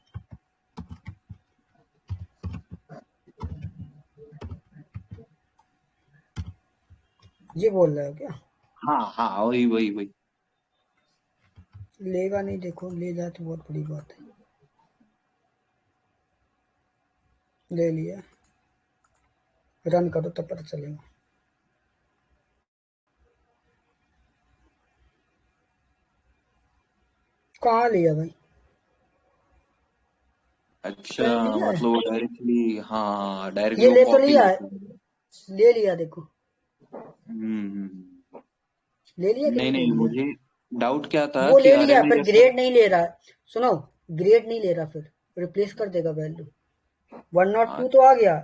ये बोल रहे हो क्या? हाँ हाँ, वही वही वही। लेगा नहीं, देखो ले जाए तो बहुत बड़ी बात है। ले लिया, रन करो तब पता चलेगा। कहाँ लिया भाई? अच्छा, कहीं लिया है? मतलब वो डायरेक्टली, हाँ डायरेक्टली ये वो ले तो कॉपी लिया है, लेता है। ले लिया देखो। हम्म। ले लिया कि नहीं नहीं ले नहीं, लिया? मुझे डाउट क्या था वो कि ले लिया आरएमडी पर जैसा। ग्रेड नहीं ले रहा है। सुनो, ग्रेड नहीं ले रहा, फिर रिप्लेस कर देगा वैल्यू। 102 तो आ गया,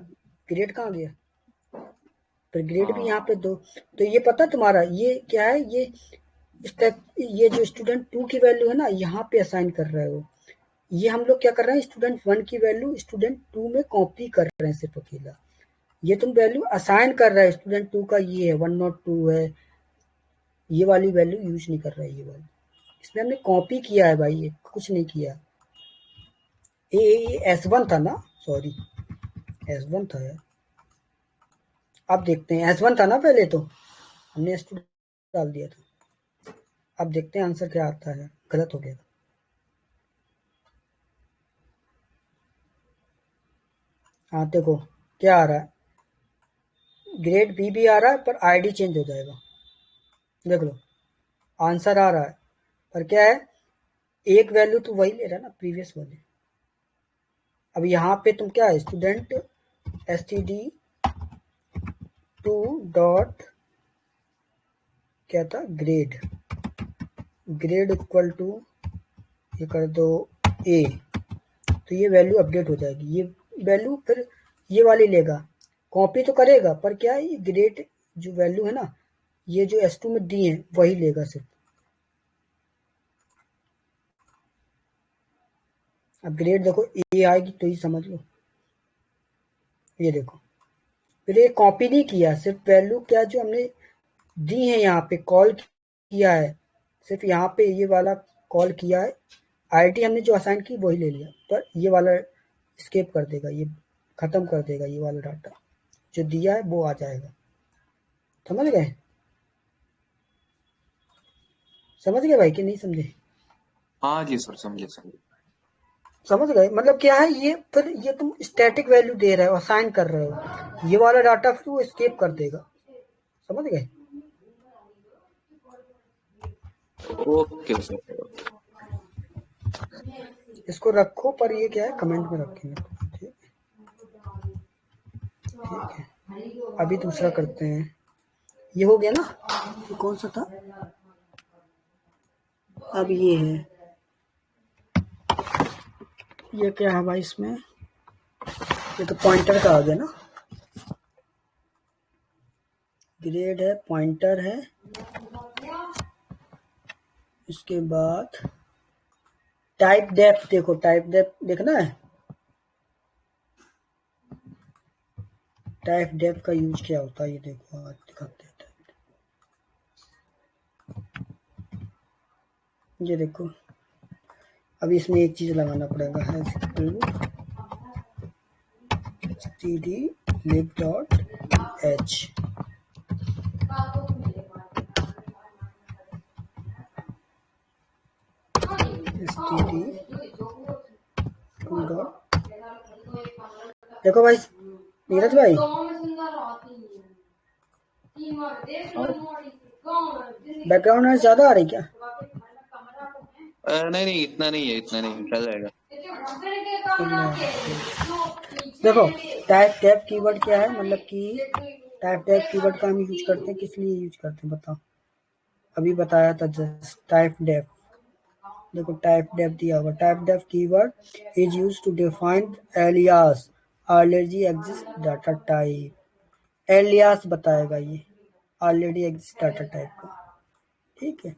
ग्रेड कहाँ गया? पर ग्रेड भी यहाँ हाँ पे दो। तो ये पता तुम्हारा ये क्या है, ये जो स्टूडेंट 2 की वैल्यू है ना, यहाँ पे असाइन कर रहे हो। ये हम लोग क्या कर रहे हैं, स्टूडेंट 1 की वैल्यू स्टूडेंट 2 में कॉपी कर रहे हैं सिर्फ अकेला। ये तुम वैल्यू असाइन कर रहे हैं, स्टूडेंट 2 का ये है 102 है, ये वाली वैल्यू यूज नहीं कर रहा है। ये वाली इसमें हमने कॉपी किया है भाई, ये कुछ नहीं किया। ये S1 था ना, सॉरी S1 था यार। अब देखते हैं, S1 था ना पहले, तो हमने S2 डाल दिया था। अब देखते हैं आंसर क्या आता है। गलत हो गया। हाँ देखो क्या आ रहा है, ग्रेड बी भी आ रहा है पर आईडी चेंज हो जाएगा। देख लो आंसर आ रहा है, पर क्या है, एक वैल्यू तो वही ले रहा है ना, प्रीवियस वाले। अब यहाँ पे तुम क्या है, स्टूडेंट std2 डॉट क्या था, ग्रेड, ग्रेड इक्वल टू ये कर दो ए, तो ये वैल्यू अपडेट हो जाएगी। ये वैल्यू फिर ये वाली लेगा, कॉपी तो करेगा पर क्या है, ये ग्रेड जो वैल्यू है ना, ये जो S2 में दी है वही लेगा सिर्फ। अब ग्रेड देखो ए आएगी तो ही समझ लो। ये देखो, फिर ये कॉपी नहीं किया, सिर्फ वैल्यू क्या जो हमने दी है यहाँ पे कॉल किया है, सिर्फ यहाँ पे ये वाला कॉल किया है। आईडी हमने जो असाइन की वही ले लिया, पर ये वाला स्केप कर देगा, ये खत्म कर देगा, ये वाला डाटा जो दिया है वो आ जाएगा। समझ गए? समझ गए भाई कि नहीं समझे? हाँ जी सर, समझे समझे। समझ गए, मतलब क्या है, ये फिर ये तुम स्टैटिक वैल्यू दे रहे हो, असाइन कर रहे हो, ये वाला डाटा फिर वो स्केप कर देगा। समझ गए? Okay sir. इसको रखो, पर ये क्या है, कमेंट में रखेंगे। ठीक ठीक है, अभी दूसरा करते हैं। ये हो गया ना, ये कौन सा था, अब ये है, ये क्या है भाई इसमें, ये तो पॉइंटर का आ गया ना, ग्रेड है, पॉइंटर है, इसके बाद टाइप डेप्थ, देखो टाइप डेप्थ देखना है, टाइप डेप्थ का यूज क्या होता है ये देखो, आज दिखाते हैं। ये देखो, अभी इसमें एक चीज लगाना पड़ेगा, है std lib dot h, std dot, देखो भाई नीरज भाई, बैकग्राउंड नॉइज ज्यादा आ रही क्या? नहीं नहीं, इतना नहीं है, इतना नहीं, चल जाएगा। देखो टाइप टैब कीवर्ड क्या है, मतलब कि टाइप टैब कीवर्ड का हम यूज करते हैं, किस लिए यूज करते हैं बताओ? अभी बताया था जस्ट, टाइप डेफ। देखो टाइप डेफ दिया होगा, type def keyword is use to define alias already exist data type. Alias बताएगा ये ऑलरेडी एग्जिस्ट डाटा टाइप का। ठीक है,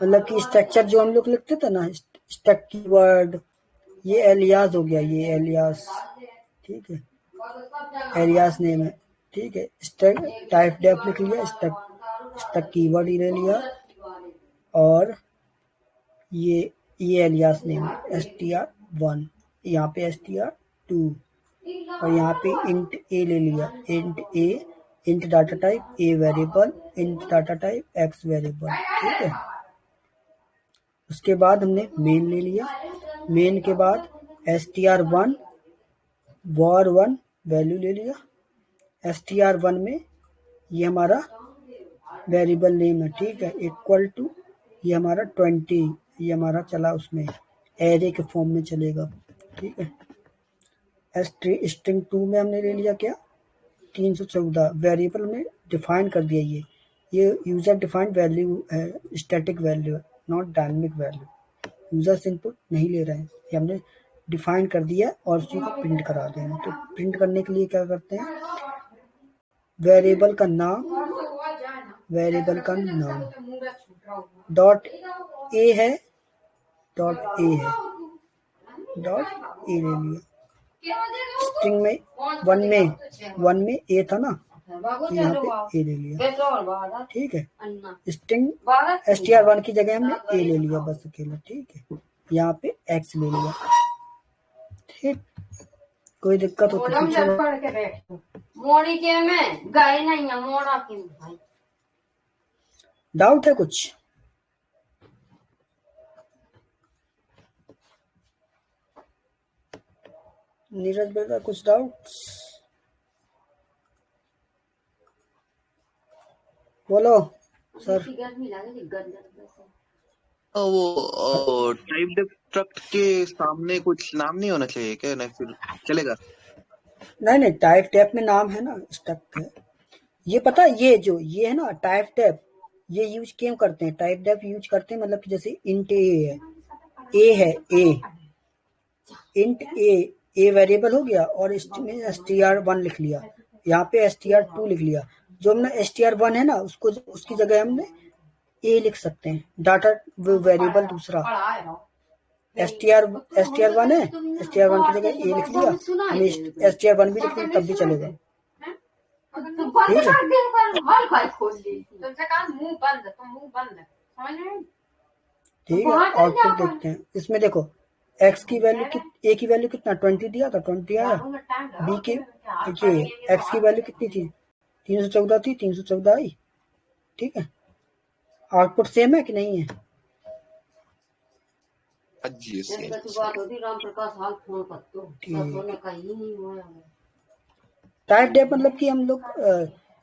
मतलब कि स्ट्रक्चर जो हम लोग लिखते थे ना, स्टक कीवर्ड, ये एलियास हो गया, ये एलियास। ठीक है, एलियास नेम है। ठीक है, स्टक टाइप डेफ लिख लिया, स्टक स्टक कीवर्ड ही ले लिया, और ये एलियास नेम है str1, यहाँ पे str2, और यहाँ पे इंट ए ले लिया, int A, int data type a variable, int data type x variable. ठीक है, उसके बाद हमने मेन ले लिया, मेन के बाद str1 var1 वैल्यू ले लिया, str1 में ये हमारा वेरिएबल नेम है, ठीक है, इक्वल टू ये हमारा 20, ये हमारा चला उसमें एरे के फॉर्म में चलेगा, ठीक है। स्ट्रिंग 2 में हमने ले लिया क्या 314 वेरिएबल में डिफाइन कर दिया, ये यूजर डिफाइंड वैल्यू है, स्टैटिक वैल्यू है, नॉट डायनेमिक वैल्यू, यूजर से इनपुट नहीं ले रहे हैं, ये हमने डिफाइन कर दिया और उसी को प्रिंट करा देंगे। तो प्रिंट करने के लिए क्या करते हैं, वेरिएबल का नाम डॉट ए है, डॉट ए ले लिया, स्ट्रिंग में वन में ए था ना, तो यहाँ पे ए ले लिया, ठीक है। स्ट्रिंग str1 की जगह हमने ए ले लिया बस अकेला, ठीक है। यहाँ पे x ले लिया, ठीक, कोई दिक्कत हो तो डाउट है कुछ? नीरज बेटा कुछ डाउट बोलो सर। वो टाइप डिस्ट्रक्ट के सामने कुछ नाम नहीं होना चाहिए क्या, नहीं फिर चलेगा? नहीं टाइप टैप में नाम है ना, स्टक है, ये पता है, ये है ना टाइप टैप, ये यूज क्यों करते हैं, टाइप टैप यूज करते हैं, मतलब कि जैसे इंट इंट ए वेरिएबल हो गया और इसमें str1 लिख लिया, यहाँ पे str2 लिख लिया, जो हमने str1 है ना उसको उसकी जगह हमने ए लिख सकते हैं, डाटा वेरिएबल दूसरा str1 है, str1 की जगह ए लिख लिया, हमें str1 भी लिख लिया तब भी चलेगा, ठीक है। आउटपुट देखते हैं, इसमें देखो x की वैल्यू a की वैल्यू कितना 20 दिया था, 20 आया, b की देखिए x की वैल्यू कितनी थी 314 थी, 314 आई, ठीक है। आउटपुट सेम है कि नहीं है? टाइप डेफ मतलब कि हम लोग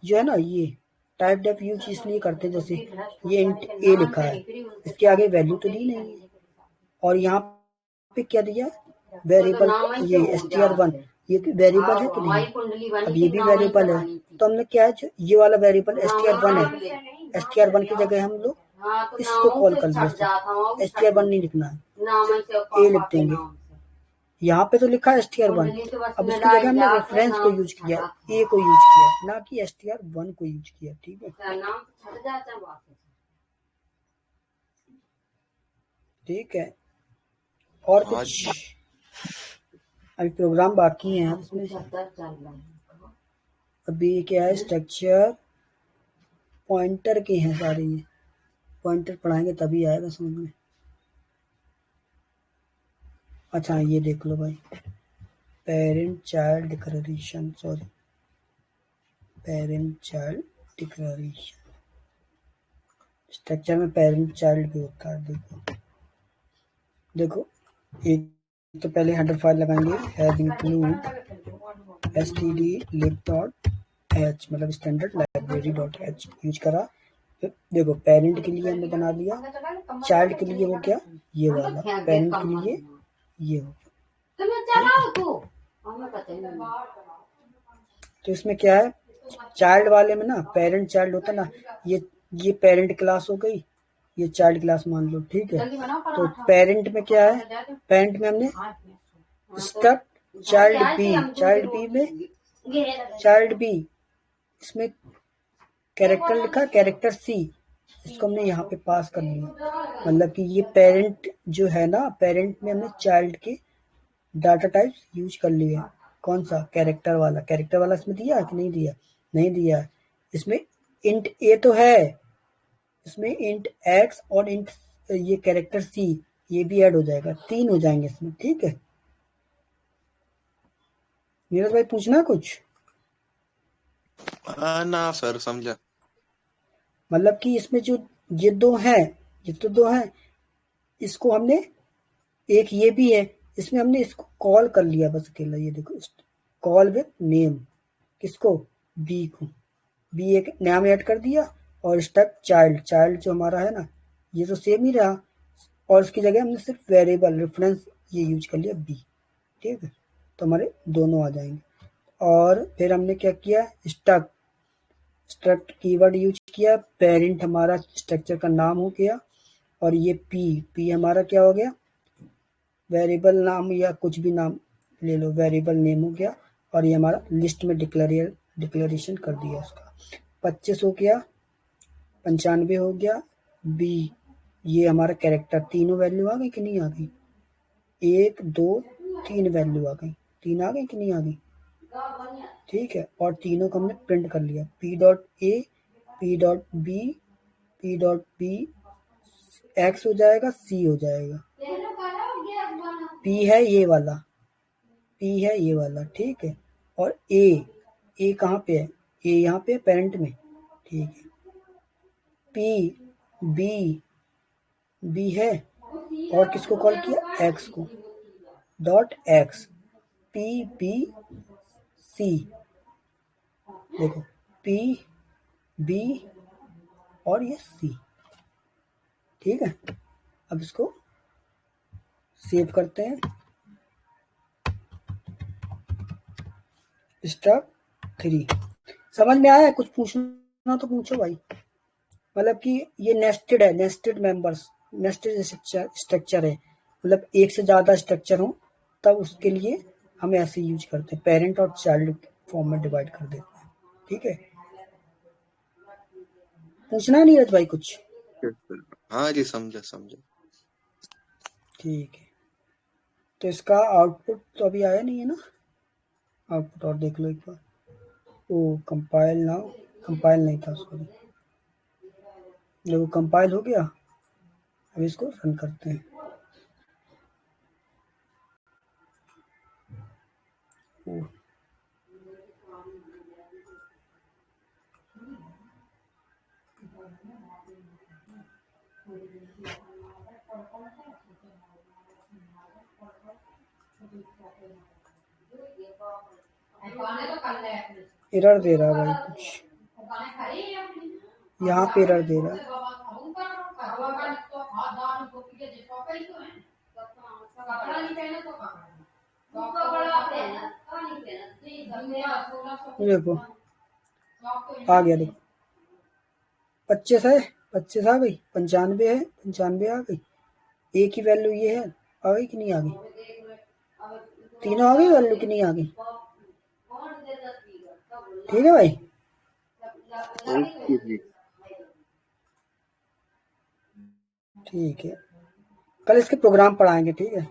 जो है ना, ये टाइप डेफ यूज इसलिए करते हैं, जैसे ये इंट ए लिखा है, इसके आगे वैल्यू तो दी नहीं है, और यहाँ पे क्या दिया वेरिएबल, ये str1 ये वेरिएबल है कि नहीं, अब ये भी वेरिएबल है, तो हमने क्या है ये वाला वेरिएबल str1 है, str1 की जगह हम लोग इसको कॉल कर लिया, str1 नहीं लिखना है, ए लिख देंगे, यहाँ पे तो लिखा है str1, अब इसकी जगह हमने रेफरेंस को यूज किया, ए को यूज किया, ना कि str1 को यूज किया, ठीक है, ठीक है। और कुछ अभी प्रोग्राम बाकी है उसमें, अभी क्या है स्ट्रक्चर पॉइंटर के हैं सारे, ये पॉइंटर पढ़ाएंगे तभी आएगा समझ में। अच्छा ये देख लो भाई, parent child declaration, sorry parent child declaration, structure में पेरेंट चाइल्ड भी होता है, देखो एक तो पहले हेडर फाइल लगाएंगे, हैज इंक्लूड stdlib.h मतलब standard library dot H use करा, फिर देखो पेरेंट के लिए हमने बना दिया, चाइल्ड के लिए वो क्या ये वाला, पेरेंट के लिए ये हो, तो इसमें क्या है चाइल्ड वाले में ना पेरेंट चाइल्ड होता ना, ये पेरेंट क्लास हो गई, ये चाइल्ड क्लास मान लो, ठीक है। तो पेरेंट में क्या है, पेरेंट में हमने स्ट्रक्ट चाइल्ड बी इसमें कैरेक्टर लिखा, कैरेक्टर सी, इसको हमने यहाँ पे पास कर लिया, मतलब कि ये पेरेंट जो है ना, पेरेंट में हमने चाइल्ड के डाटा टाइप्स यूज कर लिए, कौन सा कैरेक्टर वाला इसमें दिया कि नहीं दिया, नहीं दिया, इसमें इंट ए तो है, इसमें इंट एक्स और इंट ये कैरेक्टर सी ये भी ऐड हो जाएगा, 3 हो जाएंगे इसमें, ठीक है। नीरज भाई पूछना कुछ? ना सर समझा, मतलब कि इसमें जो ये दो हैं इसको हमने एक ये भी है, इसमें हमने इसको कॉल कर लिया बस अकेला, ये देखो कॉल विथ नेम, किसको, बी को, बी एक नाम ऐड कर दिया, और स्टक चाइल्ड, चाइल्ड जो हमारा है ना ये तो सेम ही रहा, और उसकी जगह हमने सिर्फ वेरिएबल रेफरेंस ये यूज कर लिया बी, ठीक है, तो हमारे दोनों आ जाएंगे। और फिर हमने क्या किया, स्टक, स्ट्रक्ट कीवर्ड यूज किया, पेरेंट हमारा स्ट्रक्चर का नाम हो गया, और ये पी हमारा क्या हो गया, वेरिएबल नाम या कुछ भी नाम ले लो, वेरिएबल नेम हो गया, और ये हमारा लिस्ट में डिक्लेरेशन कर दिया उसका। 25 हो गया, 95 हो गया, बी ये हमारा कैरेक्टर, तीनों वैल्यू आ गई कि नहीं आ गई, 1 2 3 वैल्यू आ गई, 3 आ गई कि नहीं आ गई, ठीक है, और तीनों को हमने प्रिंट कर लिया, P dot A, P dot B, P dot B X हो जाएगा, सी हो जाएगा, पी है ये वाला, पी है ये वाला, ठीक है, और ए कहाँ पे है, ए यहाँ पे पेरेंट में, ठीक है, पी बी है, और किसको कॉल किया, एक्स को, dot X, P B C, देखो पी बी और ये सी, ठीक है। अब इसको सेव करते हैं, स्टेप 3, समझ में आया, कुछ पूछना तो पूछो भाई, मतलब कि ये नेस्टेड है, नेस्टेड मेंबर्स, नेस्टेड स्ट्रक्चर है, मतलब एक से ज्यादा स्ट्रक्चर हो तब उसके लिए हम ऐसे यूज करते हैं, पेरेंट और चाइल्ड फॉर्म में डिवाइड कर देते हैं, ठीक है। पूछना है नीरज भाई कुछ, हाँ जी समझे समझे, ठीक है, तो इसका आउटपुट तो अभी आया नहीं है ना, आउटपुट और देख लो एक बार, ओ कंपाइल नाउ, कंपाइल नहीं था सॉरी, जब कंपाइल हो गया अब इसको रन करते हैं, ओ एरर दे रहा है भाई कुछ, यहाँ पे एरर दे रहा है, देखो आ गया, देखो 25 है, 25 आ गई, 95 है, 95 आ गई, एक ही वैल्यू ये है, आ गई कि नहीं आ गई, तीनों आ गई वैल्यू कि नहीं आ गई, ठीक है भाई, ठीक है, कल इसके प्रोग्राम पढ़ाएंगे, ठीक है।